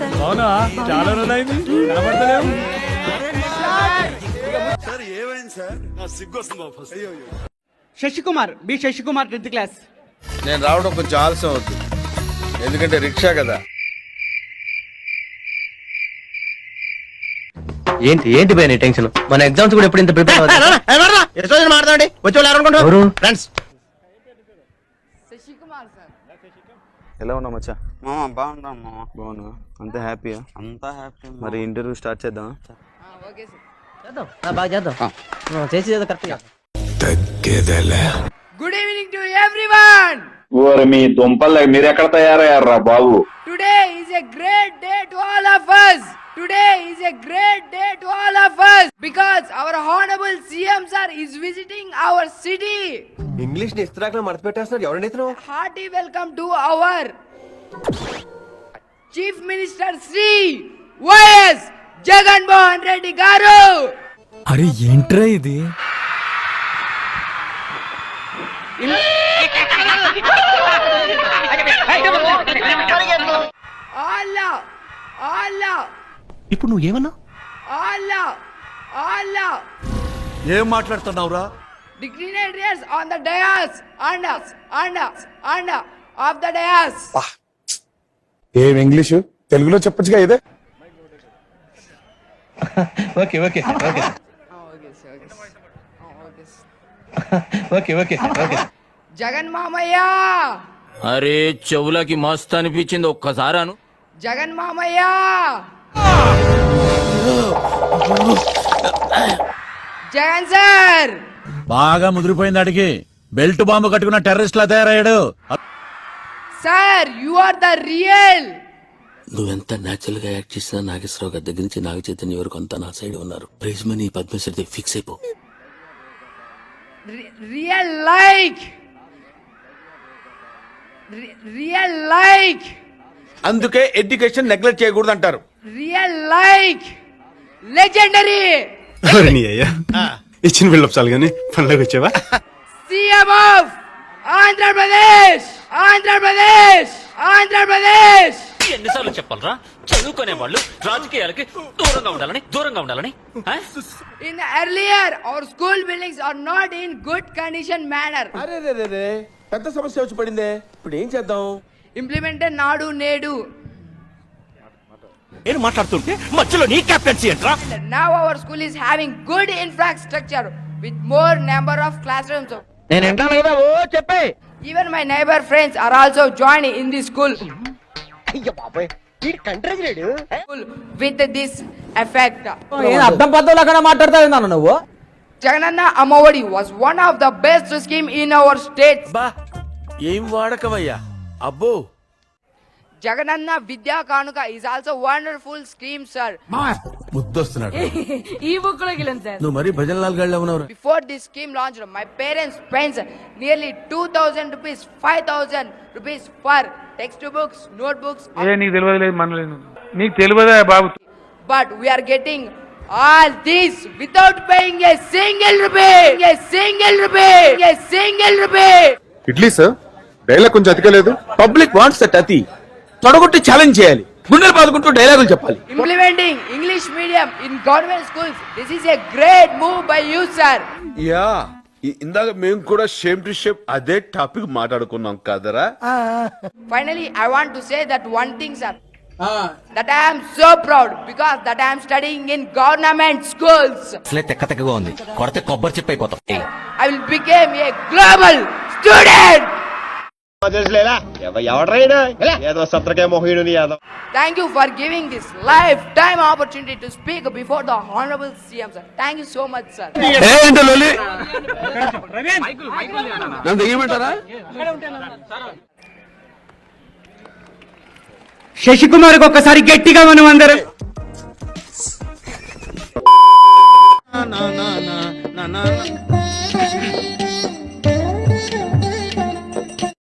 అవునా, చాలా రోజులైంది కనబడతలేవు. Sasikumar, B Sasikumar 10th class. నేను రావడం కొంచెం ఆలస్యం అవుతుంది, ఎందుకంటే రిక్షా కదా. ఏంటి ఏంటి భయ టెన్షన్? మన ఎగ్జామ్స్ కూడా ఎప్పుడు ఇంత ప్రిపేర్ మాట్లాడండి వచ్చి ఫ్రెండ్స్. ఎలా ఉన్నావు మచ్చా? మామ బాగున్నాం మామ. బాగున్నా? అంతా హ్యాపీయా? అంతా హ్యాపీ. మరి ఇంటర్వ్యూ స్టార్ట్ చేద్దాం. బాగా చేద్దాం, చేసి correct. Good evening to everyone. ఓరి మీ దుంపలు మీరెక్కడ తయారయ్యారా బాబు? Today is a great day to all of us. Today is a great day to all of us because our honorable CM sir is visiting our city. English ని ఇస్త్రాక్ మడత పెట్టేస్తున్నాడు. ఎవరండి ఇతను? Hearty welcome to our Chief Minister Sri YS Jagan Mohan Reddy garu. అరే ఏంట్రా ఇది? Allah Allah ఇప్పుడు నువ్వు ఏమన్నా? Allah Allah ఏం మాట్లాడుతున్నావురా? dignitaries on the dais and of the dais. ఏం ఇంగ్లీషు తెలుగులో చెప్పొచ్చుగా ఇదే. Okay okay okay okay okay okay. Jagan మామయ్య, అరే చెవులకి మస్తు అనిపించింది, ఒక్కసారి అను. జగన్ మామయ్య, జగన్ సార్. బాగా ముదిరిపోయింది అడిగి, బెల్ట్ బాంబు కట్టుకున్న టెర్రరిస్ట్ లా తయారయ్యాడు. Sir you are the real. నువ్వెంత న్యాచురల్ గా యాక్ట్ చేసినా నాగేశ్వరరావు గారి దగ్గర నుంచి నాగ చైతన్య వరకు అంతా నా సైడ్ ఉన్నారు. ప్రైజ్ మనీ పద్మశ్రీ ఫిక్స్ అయిపో. రియల్ లైక్ రియల్ లైక్ అందుకే ఎడ్యుకేషన్ నెగ్లెక్ట్ చేయకూడదు అంటారు. Real like legendary. ఇచ్చిన బిల్డప్ చాలు కానీ పనిలోకి వచ్చావా? CM of Andhra Pradesh Andhra Pradesh Andhra Pradesh. ఎన్నిసార్లు చెప్పాలరా, చదువుకునే వాళ్ళు రాజకీయాలకి దూరంగా ఉండాలని. In the earlier our school buildings are not in good condition manner. అరే రే పెద్ద సమస్య వచ్చి పడిందే, ఇప్పుడు ఏం చేద్దాం? Implemented నాడు నేడు. నేను మాట్లాడుతుంటే మధ్యలో నీ కెప్టెన్సీ ఏంట్రా? Now our school is having good infrastructure with more number of classrooms. నేను వింటాను కదా, ఓ చెప్పే. Even my neighbor friends are also joining in this school. అయ్యో బాబాయ్, ఈ country grade With this effect. అర్థం పద్ధతులు అక్కడ మాట్లాడతావు నువ్వు. Jagannath Amavadi was one of the best scheme in our state. బా ఏం వాడకవయ్యా అబ్బో. Jagannath Vidya Kanuka is also wonderful scheme, sir. ముద్దొస్తున్నాడు. ఈ book లో గిలం sir. నువ్వు మరి భజనలాల్ గళ్ళ ఉన్నావు. Before this scheme launched, my parents spent nearly 2,000 rupees, 5,000 rupees for textbooks, notebooks. నీకు తెలియదు మనలేదు, నీకు తెలియదా బాబు? But we are getting all this without paying a single rupee. A single rupee. A single rupee. Idli sir, dialogue కొంచెం అతికలేదు. Public wants that అతి తొడగొట్టి challenge చేయాలి, గుండెలు బాదుకుంటూ డైలాగులు చెప్పాలి. Implementing English medium in government schools. This is a great move by you, sir. Yeah ఇందాక మేము కూడా shame to shame అదే టాపిక్ మాట్లాడుకున్నాం కదరా. Finally, I want to say that one thing, sir. That I am so proud because that I am studying in government schools. తెక్కగా ఉంది, కొడితే కొబ్బరి చెప్పి అయిపోతాం. I will become a global student. Thank you for giving this lifetime opportunity to speak before the honorable CM, sir. Thank you so much, sir. నన్ను దిగమంటారా? శశికుమార్కి ఒక్కసారి గట్టిగా మనం అందరం